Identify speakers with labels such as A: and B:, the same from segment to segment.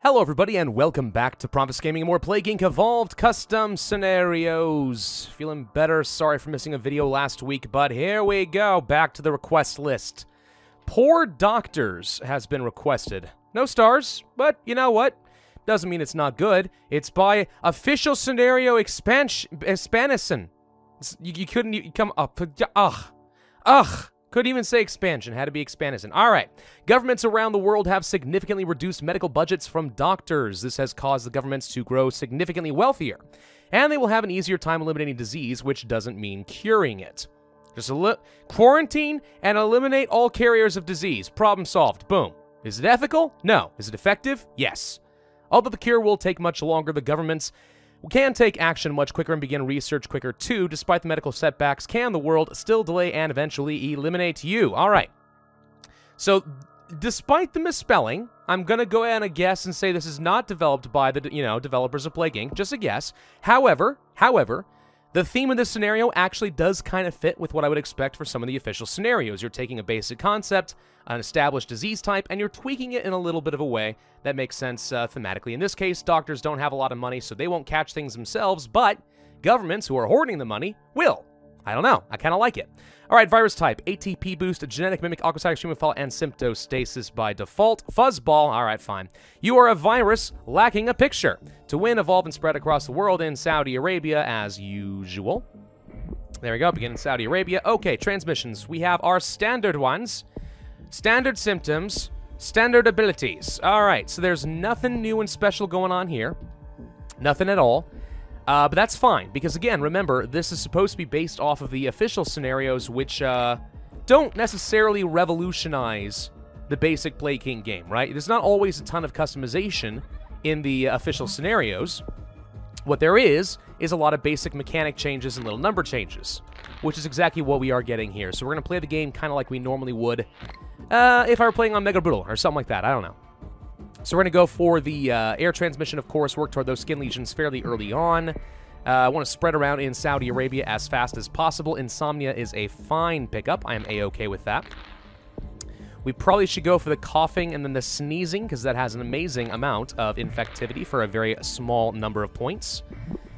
A: Hello everybody and welcome back to Pravus Gaming and more Plague Inc. Evolved Custom Scenarios. Feeling better, sorry for missing a video last week, but here we go, back to the request list. Poor Doctors has been requested. No stars, but you know what? Doesn't mean it's not good. It's by Official Scenario Expansion. You couldn't even come up. Couldn't even say expansion, had to be expansion. Alright, governments around the world have significantly reduced medical budgets from doctors. This has caused the governments to grow significantly wealthier, and they will have an easier time eliminating disease, which doesn't mean curing it. Just quarantine and eliminate all carriers of disease. Problem solved. Boom. Is it ethical? No. Is it effective? Yes. Although the cure will take much longer, the governments can take action much quicker and begin research quicker too. Despite the medical setbacks, can the world still delay and eventually eliminate you? All right. So, despite the misspelling, I'm going to go ahead and guess and say this is not developed by the, developers of Plague Inc. Just a guess. However, the theme of this scenario actually does kind of fit with what I would expect for some of the official scenarios. You're taking a basic concept, an established disease type, and you're tweaking it in a little bit of a way that makes sense thematically. In this case, doctors don't have a lot of money, so they won't catch things themselves, but governments who are hoarding the money will. I don't know. I kind of like it. All right, virus type, ATP boost, genetic mimic, oncocytic streamophile, and symptostasis by default. Fuzzball, all right, fine. You are a virus lacking a picture. To win, evolve, and spread across the world in Saudi Arabia as usual. There we go, begin in Saudi Arabia. Okay, transmissions. We have our standard ones. Standard symptoms, standard abilities. All right, so there's nothing new and special going on here. Nothing at all. But that's fine, because again, remember, this is supposed to be based off of the official scenarios, which don't necessarily revolutionize the basic Plague King game, right? There's not always a ton of customization in the official scenarios. What there is a lot of basic mechanic changes and little number changes, which is exactly what we are getting here. So we're going to play the game kind of like we normally would if I were playing on Mega Brutal or something like that. I don't know. So we're going to go for the air transmission, of course, work toward those skin lesions fairly early on. I want to spread around in Saudi Arabia as fast as possible. Insomnia is a fine pickup. I am A-okay with that. We probably should go for the coughing and then the sneezing, because that has an amazing amount of infectivity for a very small number of points.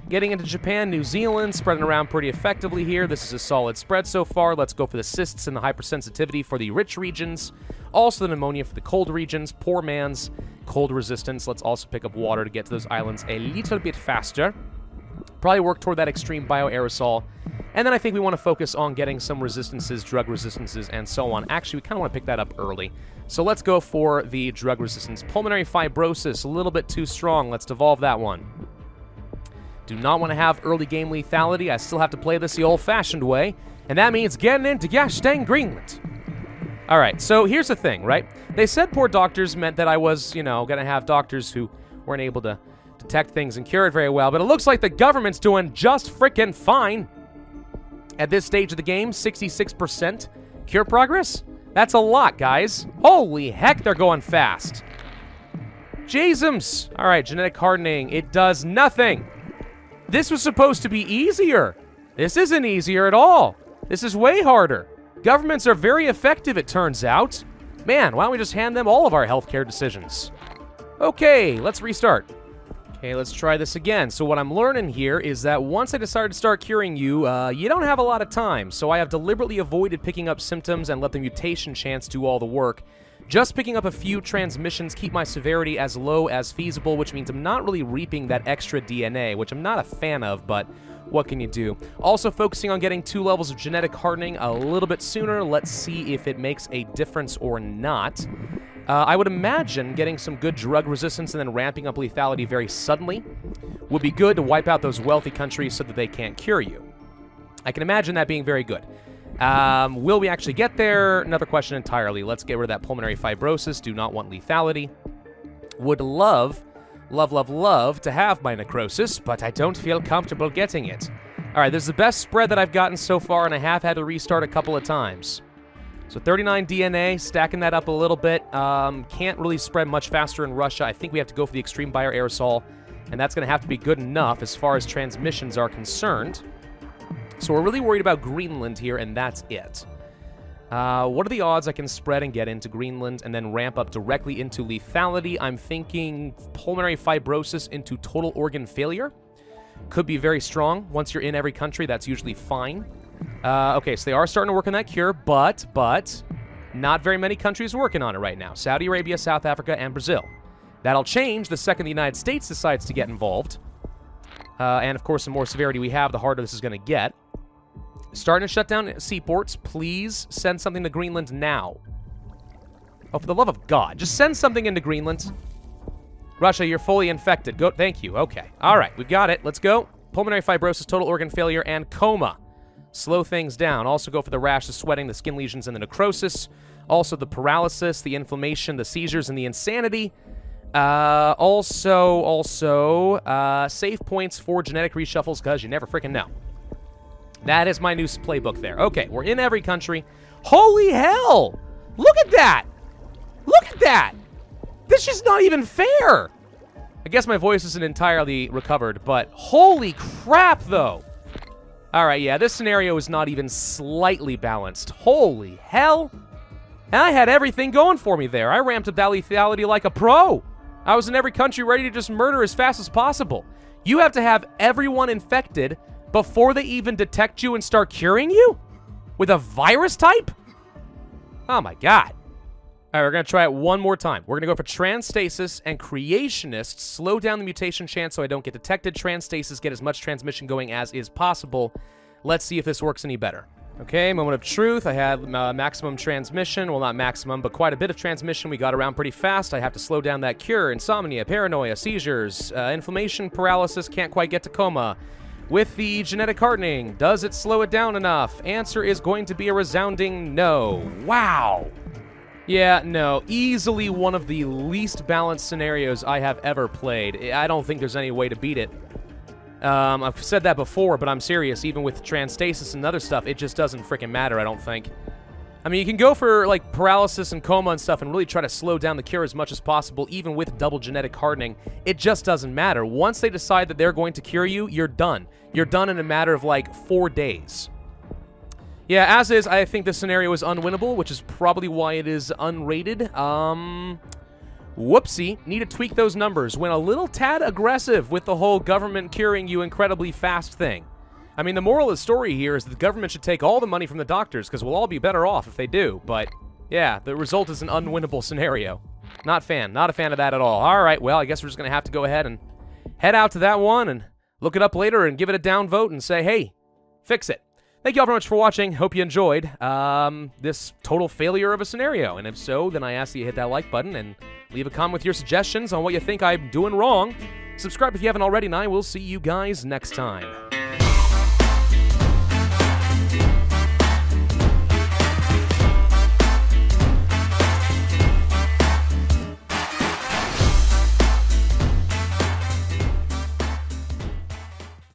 A: Getting into Japan, New Zealand, spreading around pretty effectively here. This is a solid spread so far. Let's go for the cysts and the hypersensitivity for the rich regions. Also the pneumonia for the cold regions. Poor man's cold resistance. Let's also pick up water to get to those islands a little bit faster. Probably work toward that extreme bioaerosol. And then I think we want to focus on getting some resistances, drug resistances, and so on. Actually, we kind of want to pick that up early. So let's go for the drug resistance. Pulmonary fibrosis, a little bit too strong. Let's devolve that one. Do not want to have early game lethality. I still have to play this the old-fashioned way. And that means getting into gosh dang Greenland. Alright, so here's the thing, right? They said poor doctors meant that I was, going to have doctors who weren't able to detect things and cure it very well. But it looks like the government's doing just frickin' fine. At this stage of the game, 66% cure progress? That's a lot, guys. Holy heck, they're going fast. Jeezums. Alright, genetic hardening. It does nothing. This was supposed to be easier. This isn't easier at all. This is way harder. Governments are very effective, it turns out. Man, why don't we just hand them all of our healthcare decisions? Okay, let's restart. Okay, let's try this again. So what I'm learning here is that once I decide to start curing you, you don't have a lot of time. So I have deliberately avoided picking up symptoms and let the mutation chance do all the work. Just picking up a few transmissions keep my severity as low as feasible, which means I'm not really reaping that extra DNA, which I'm not a fan of, but what can you do? Also focusing on getting 2 levels of genetic hardening a little bit sooner. Let's see if it makes a difference or not. I would imagine getting some good drug resistance and then ramping up lethality very suddenly would be good to wipe out those wealthy countries so that they can't cure you. I can imagine that being very good. Will we actually get there? Another question entirely. Let's get rid of that pulmonary fibrosis. Do not want lethality. Would love to have my necrosis, but I don't feel comfortable getting it. All right, this is the best spread that I've gotten so far, and I have had to restart a couple of times. So 39 DNA, stacking that up a little bit. Can't really spread much faster in Russia. I think we have to go for the extreme bioaerosol, and that's going to have to be good enough as far as transmissions are concerned. So we're really worried about Greenland here, and that's it. What are the odds I can spread and get into Greenland and then ramp up directly into lethality? I'm thinking pulmonary fibrosis into total organ failure. Could be very strong. Once you're in every country, that's usually fine. Okay, so they are starting to work on that cure, but not very many countries working on it right now. Saudi Arabia, South Africa, and Brazil. That'll change the second the United States decides to get involved. And, of course, the more severity we have, the harder this is going to get. Starting to shut down seaports. Please send something to Greenland now. Oh, for the love of God. Just send something into Greenland. Russia, you're fully infected. Go. Thank you. Okay. All right. We've got it. Let's go. Pulmonary fibrosis, total organ failure, and coma. Slow things down. Also go for the rash, the sweating, the skin lesions, and the necrosis. Also the paralysis, the inflammation, the seizures, and the insanity. Also, save points for genetic reshuffles, because you never freaking know. That is my new playbook there. Okay, we're in every country. Holy hell! Look at that! Look at that! This is not even fair! I guess my voice isn't entirely recovered, but holy crap, though! Alright, yeah, this scenario is not even slightly balanced. Holy hell! And I had everything going for me there. I ramped up that lethality like a pro. I was in every country ready to just murder as fast as possible. You have to have everyone infected before they even detect you and start curing you? With a virus type? Oh my god. Alright, we're going to try it one more time. We're going to go for Transstasis and Creationist. Slow down the mutation chance so I don't get detected. Transstasis, get as much transmission going as is possible. Let's see if this works any better. Okay, moment of truth. I had maximum transmission. Well, not maximum, but quite a bit of transmission. We got around pretty fast. I have to slow down that cure. Insomnia, paranoia, seizures, inflammation, paralysis, can't quite get to coma. With the genetic hardening, does it slow it down enough? Answer is going to be a resounding no. Wow. Yeah, no. Easily one of the least balanced scenarios I have ever played. I don't think there's any way to beat it. I've said that before, but I'm serious. Even with Transstasis and other stuff, it just doesn't freaking matter, I don't think. I mean, you can go for, like, paralysis and coma and stuff and really try to slow down the cure as much as possible, even with double genetic hardening. It just doesn't matter. Once they decide that they're going to cure you, you're done. You're done in a matter of, like, 4 days. Yeah, as is, I think this scenario is unwinnable, which is probably why it is unrated. Whoopsie. Need to tweak those numbers. Went a little tad aggressive with the whole government curing you incredibly fast thing. I mean, the moral of the story here is that the government should take all the money from the doctors, because we'll all be better off if they do. But, yeah, the result is an unwinnable scenario. Not a fan of that at all. Alright, well, I guess we're just going to have to go ahead and head out to that one and look it up later and give it a downvote and say, hey, fix it. Thank you all very much for watching. Hope you enjoyed this total failure of a scenario. And if so, then I ask that you hit that like button and leave a comment with your suggestions on what you think I'm doing wrong. Subscribe if you haven't already, and I will see you guys next time.